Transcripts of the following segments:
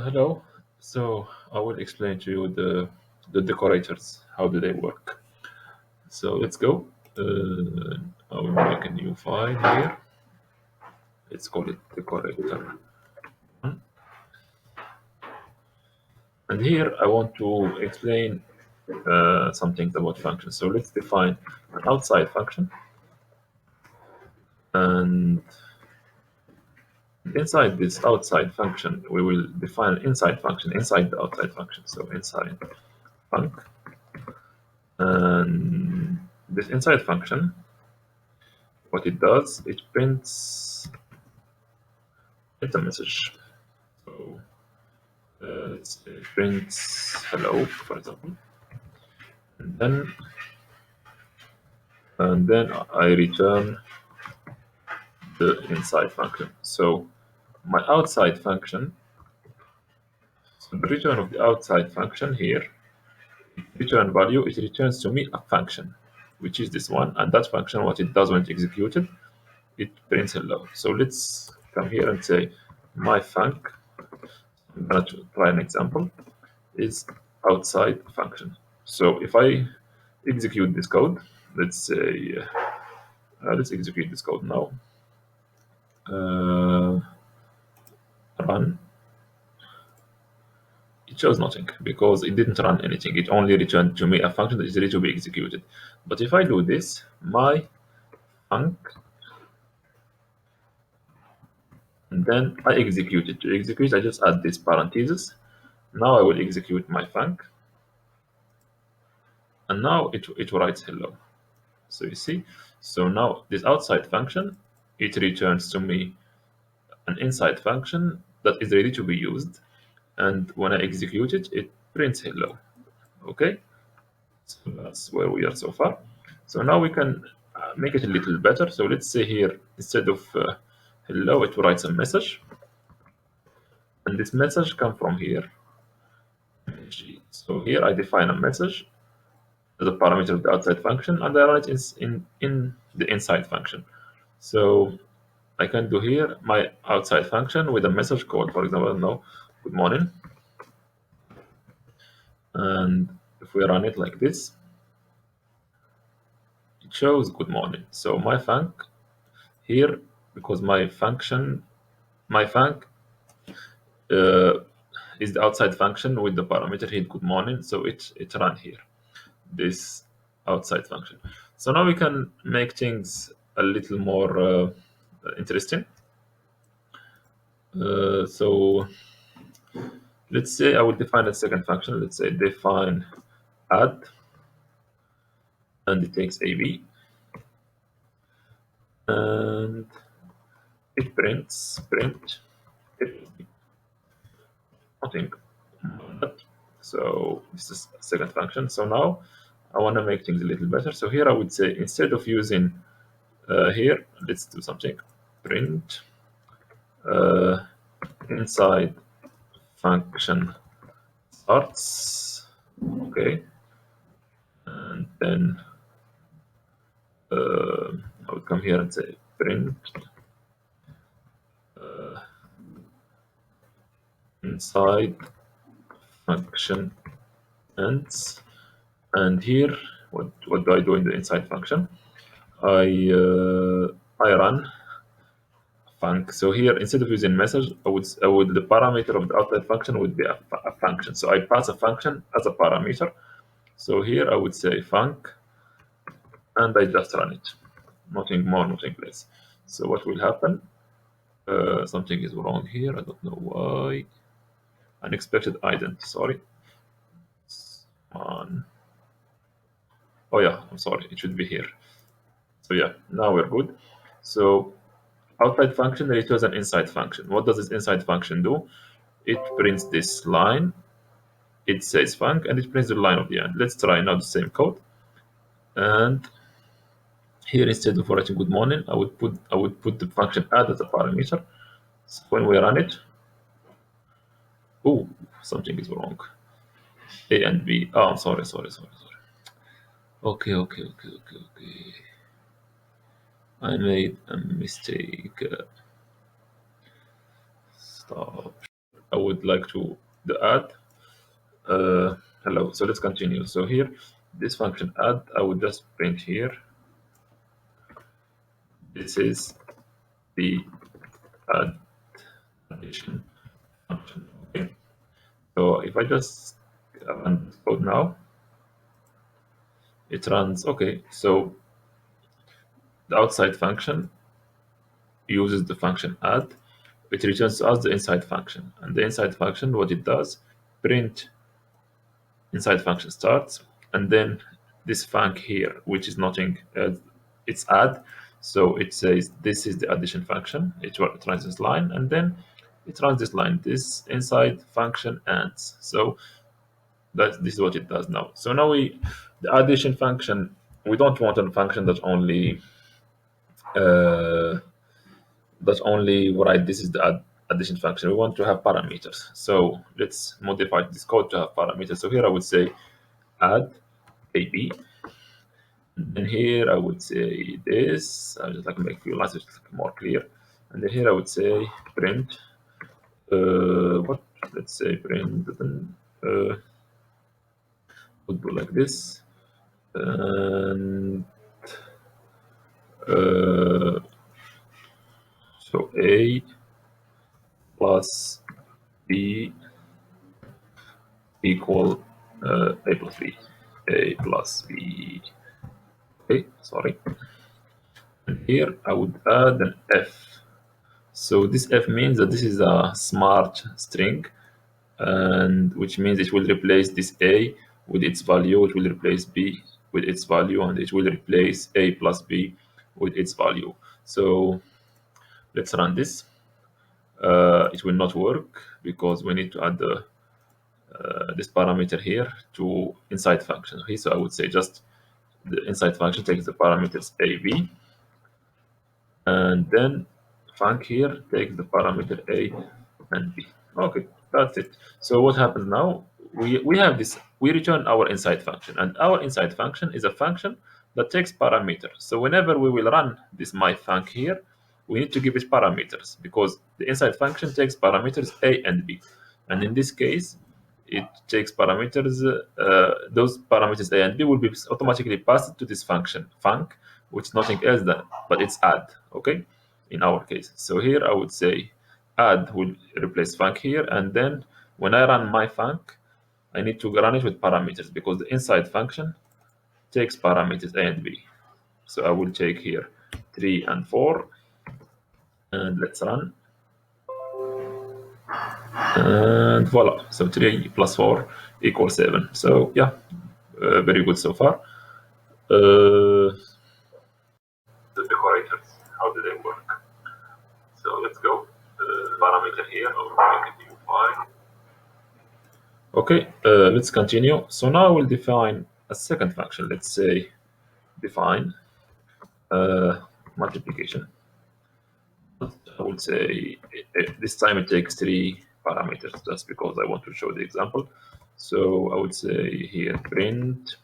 Hello. So I will explain to you the decorators. How do they work? So let's go. I will make a new file here. Let's call it decorator. And here I want to explain some things about functions. So let's define an outside function, and inside this outside function, we will define an inside function inside the outside function. So inside func, and this inside function, what it does, it prints a message. So it prints hello, for example, and then I return the inside function. So my outside function, so the return of the outside function here, return value, it returns to me a function, which is this one, and that function, what it does when it's executed, it prints hello. So let's come here and say my func. I'm gonna try an example. Is outside function. So if I execute this code, let's say let's execute this code now. Run. It shows nothing because it didn't run anything. It only returned to me a function that is ready to be executed. But if I do this, my func, and then I execute it. To execute, I just add this parenthesis. Now I will execute my func, and now it writes hello. So you see, so now this outside function, it returns to me an inside function that is ready to be used, and when I execute it, it prints hello. Okay, so that's where we are so far. So now we can make it a little better. So let's say here, instead of hello, it writes a message, and this message comes from here. So here I define a message as a parameter of the outside function, and I run it in the inside function. So I can do here my outside function with a message called, for example, no, good morning. And if we run it like this, it shows good morning. So my func here, because my func uh, is the outside function with the parameter here good morning, so it run here this outside function. So now we can make things a little more interesting. So let's say I will define a second function. Let's say define add, and it takes AB, and it prints print it, nothing. So this is a second function. So now I want to make things a little better. So here I would say, instead of using here, let's do something. Print uh, inside function starts. Okay, and then I would come here and say print inside function ends. And here, what do I do in the inside function? I run func. So here, instead of using message, I would the parameter of the outside function would be a function. So I pass a function as a parameter. So here I would say func, and I just run it. Nothing more, nothing less. So what will happen? Something is wrong here. I don't know why. Unexpected ident. Sorry. On. Oh yeah, I'm sorry. It should be here. So yeah, now we're good. So outside function returns an inside function. What does this inside function do? It prints this line. It says func, and it prints the line of the end. Let's try now the same code. And here, instead of writing good morning, I would put the function add as a parameter. So when we run it, oh, something is wrong. A and B. Oh, I'm sorry. Okay. I made a mistake. Stop. I would like to the add. Hello. So let's continue. So here, this function add, I would just print here. This is the add addition function. Okay. So if I just run this code now, it runs. Okay. So the outside function uses the function add. It returns to us the inside function, and the inside function, what it does, print inside function starts, and then this func here, which is nothing, it's add. So it says this is the addition function. It runs this line, and then it runs this line. This inside function adds. So this is what it does now. So now the addition function, we don't want a function that only uh, write this is the addition function. We want to have parameters. So let's modify this code to have parameters. So here I would say add AB. And here I would say this. I just like to make a few lines more clear. And then here I would say print. What? Let's say print. Would do like this. And so A plus B equal A plus B. A plus B. Okay, sorry. And here I would add an F. So this F means that this is a smart string, and which means it will replace this A with its value, it will replace B with its value, and it will replace A plus B with its value. So let's run this. It will not work because we need to add this parameter here to inside function. Okay, so I would say just the inside function takes the parameters A, B, and then func here takes the parameter A and B. Okay, that's it. So what happens now? We have this. We return our inside function, and our inside function is a function that takes parameters. So whenever we will run this myfunc here, we need to give it parameters because the inside function takes parameters A and B, and in this case, it takes parameters. Those parameters A and B will be automatically passed to this function func, which is nothing else than but it's add. Okay, in our case. So here I would say add will replace func here, and then when I run my func, I need to run it with parameters because the inside function takes parameters A and B. So I will take here 3 and 4, and let's run. And voila, so 3 plus 4 equals 7. So yeah, very good so far. The decorators, how do they work? So let's go. Parameter here, or make a new file. Okay, let's continue. So now we'll define a second function. Let's say define multiplication. I would say this time it takes 3 parameters just because I want to show the example. So I would say here print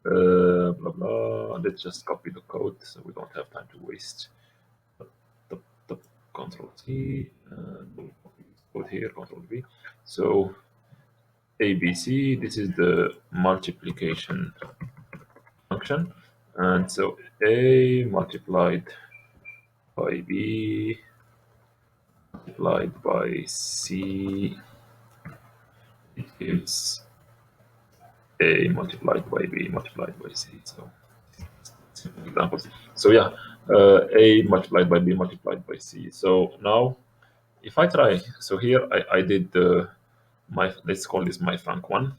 blah blah. Let's just copy the code so we don't have time to waste. Control C and code here, Control V. So ABC, this is the multiplication function, and so A multiplied by B multiplied by C, it gives A multiplied by B multiplied by C. So examples. So yeah, A multiplied by B multiplied by C. So now if I try, so here I did let's call this my func1.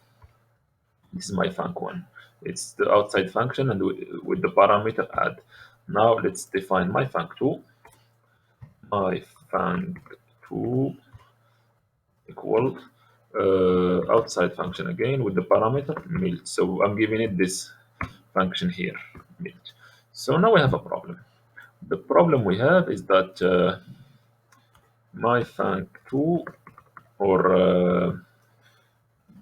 This is my func1. It's the outside function and with the parameter add. Now let's define my func2. My func2 equal outside function again with the parameter milt. So I'm giving it this function here, milt. So now we have a problem. The problem we have is that my func2 or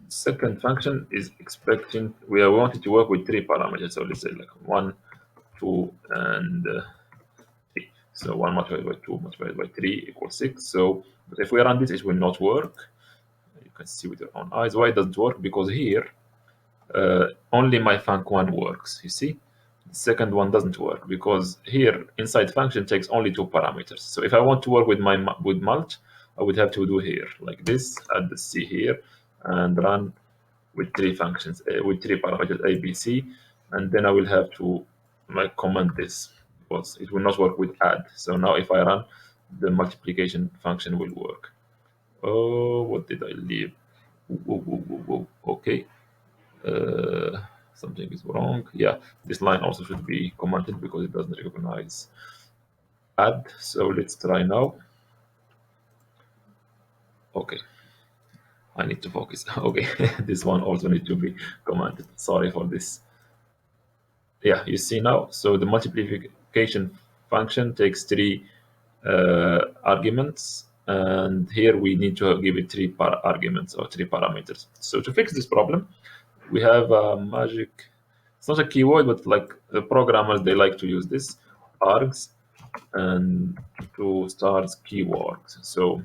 second function is expecting we wanted to work with 3 parameters. So let's say like 1, 2, and 3. So 1 multiplied by 2 multiplied by 3 equals 6. So, but if we run this, it will not work. You can see with your own eyes why it doesn't work, because here only my func1 works. You see, the second one doesn't work because here inside function takes only two parameters. So if I want to work with my with mulch, I would have to do here like this, add the c here, and run with three functions, with three parameters a, b, c, and then I will have to like comment this because it will not work with add. So now if I run, the multiplication function will work. Oh, what did I leave? Whoa, whoa, whoa, whoa. Okay. Uh, Something is wrong. Yeah, this line also should be commented because it doesn't recognize add. So let's try now. Okay, I need to focus. Okay, this one also need to be commented. Sorry for this. Yeah, you see now. So the multiplication function takes three arguments, and here we need to give it three arguments or three parameters. So to fix this problem, we have a magic. It's not a keyword, but like the programmers, they like to use this args and to start keywords. So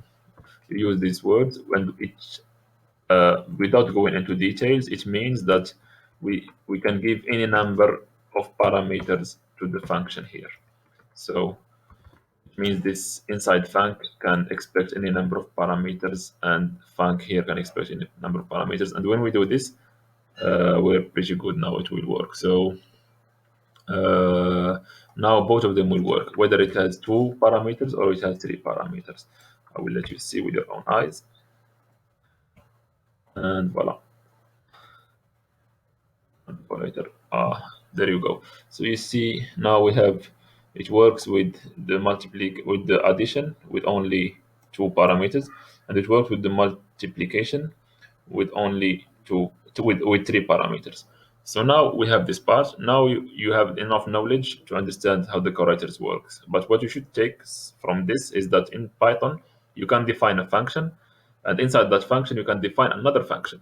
you use these words when each without going into details. It means that we can give any number of parameters to the function here. So it means this inside func can expect any number of parameters, and func here can expect any number of parameters. And when we do this, we're pretty good now. It will work. So now both of them will work, whether it has two parameters or it has three parameters. I will let you see with your own eyes. And voila. Operator. There you go. So you see now we have it works with the with the addition with only two parameters, and it works with the multiplication with only with three parameters. So now we have this part. Now you have enough knowledge to understand how decorators works. But what you should take from this is that in Python you can define a function, and inside that function you can define another function.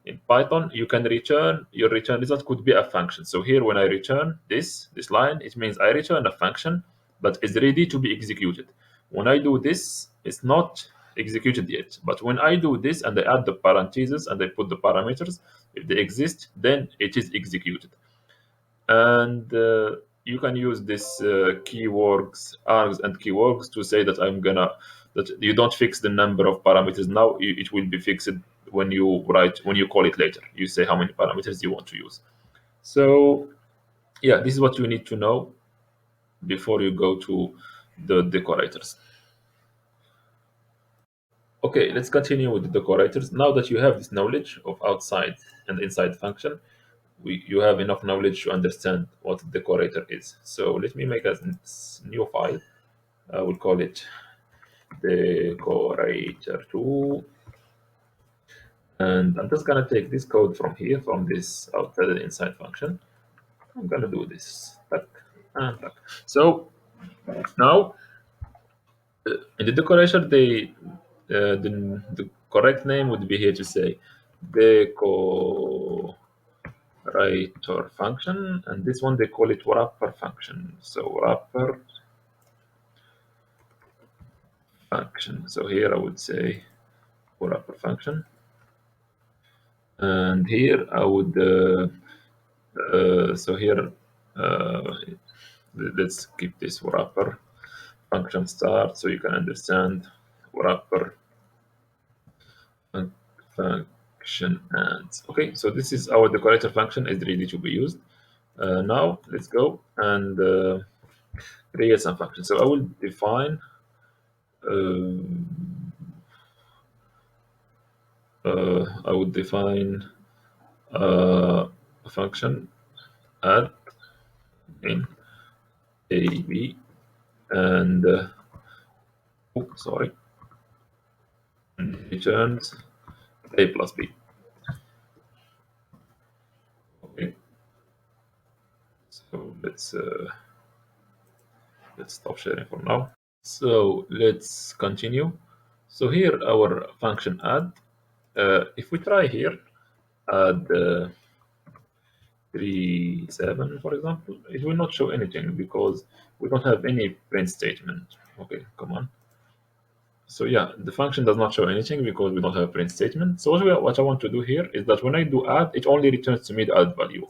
In Python, you can return your return result could be a function. So here, when I return this line, it means I return a function that is ready to be executed. When I do this, it's not executed yet. But when I do this and I add the parentheses and I put the parameters, if they exist, then it is executed. And you can use this keywords, args and keywords to say that that you don't fix the number of parameters now. It will be fixed when you call it later. You say how many parameters you want to use. So yeah, this is what you need to know before you go to the decorators. Okay, let's continue with the decorators. Now that you have this knowledge of outside and inside function, you have enough knowledge to understand what a decorator is. So let me make a new file. I will call it decorator2. And I'm just gonna take this code from here, from this outside and inside function. I'm gonna do this. Tack, and tack. So now in the decorator, the correct name would be here to say decorator function, and this one they call it wrapper function. So wrapper function. So here I would say wrapper function, and here I would so here uh, let's keep this wrapper function start so you can understand wrapper function. And okay, so this is our decorator function is ready to be used. Now let's go and create some functions. So I will define I would define a function add in a b and sorry, returns a plus b. Okay, so let's stop sharing for now. So let's continue. So here our function add. If we try here add 37, for example, it will not show anything because we don't have any print statement. Okay, come on. So yeah, the function does not show anything because we don't have a print statement. So what I want to do here is that when I do add, it only returns to me the add value.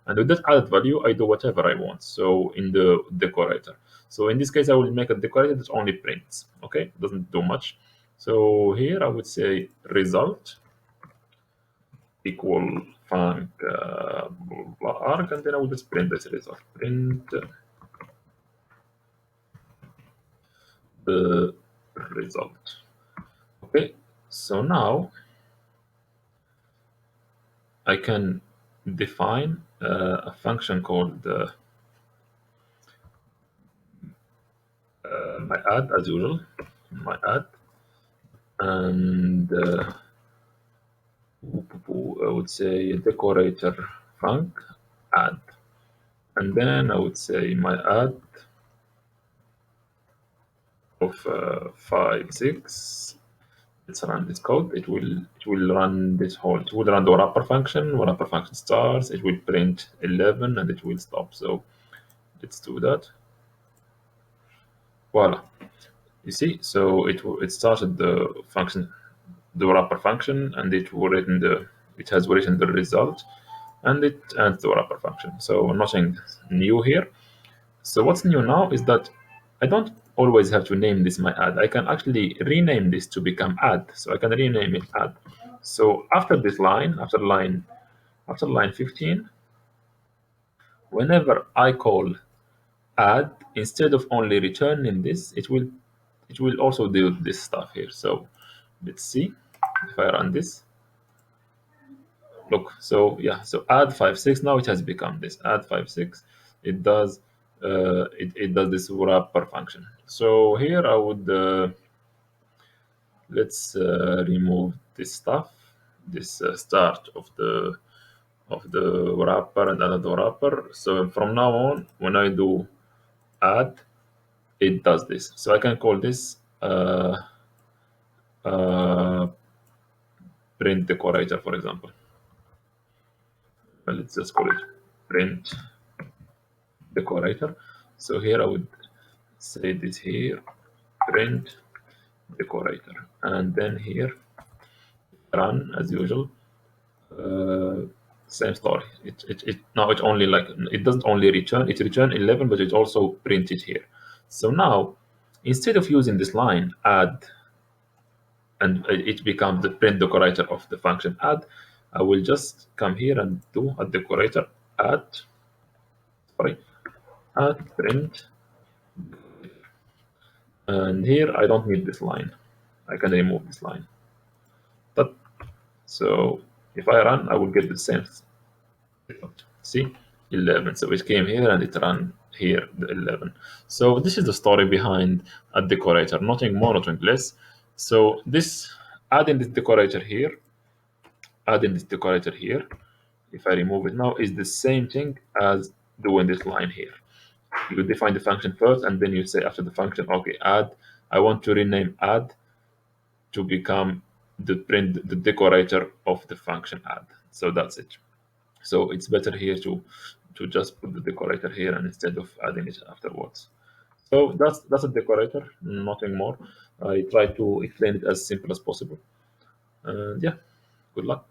And with that added value, I do whatever I want. So in the decorator. So in this case, I will make a decorator that only prints. Okay, doesn't do much. So here I would say result equal func blah, blah, arg, and then I will just print this result. Print the result. Okay, so now I can define a function called my add as usual, my add, and I would say decorator func add, and then I would say my add of 5 6. Let's run this code. It will run this whole. It will run the wrapper function. Wrapper function starts. It will print 11 and it will stop. So let's do that. Voila. You see, so it started the function, the wrapper function, and it has written the result, and it adds the wrapper function. So nothing new here. So what's new now is that I don't always have to name this my add. I can actually rename this to become add. So I can rename it add. So after line 15, whenever I call add, instead of only returning this, it will also do this stuff here. So let's see if I run this. Look, so yeah, so add 5 6. Now it has become this add 5 6. It does it does this wrapper function. So here I would let's remove this stuff, this start of the wrapper and another wrapper. So from now on, when I do add, it does this. So I can call this uh, print decorator, for example. Well, let's just call it print decorator. So here I would say this here, print decorator, and then here run as usual. Uh, Same story. It now it only like it doesn't only return, it return 11, but it also printed here. So now instead of using this line add and it becomes the print decorator of the function add, I will just come here and do a decorator add, sorry, add print, and here I don't need this line. I can remove this line. But so if I run, I will get the same. See, 11. So it came here and it ran here the 11. So this is the story behind a decorator. Nothing more, nothing less. So this adding this decorator here, adding this decorator here, if I remove it now, is the same thing as doing this line here. You define the function first, and then you say after the function, okay, add. I want to rename add to become the decorator of the function add. So that's it. So it's better here to just put the decorator here and instead of adding it afterwards. So that's a decorator, nothing more. I try to explain it as simple as possible. And yeah, good luck.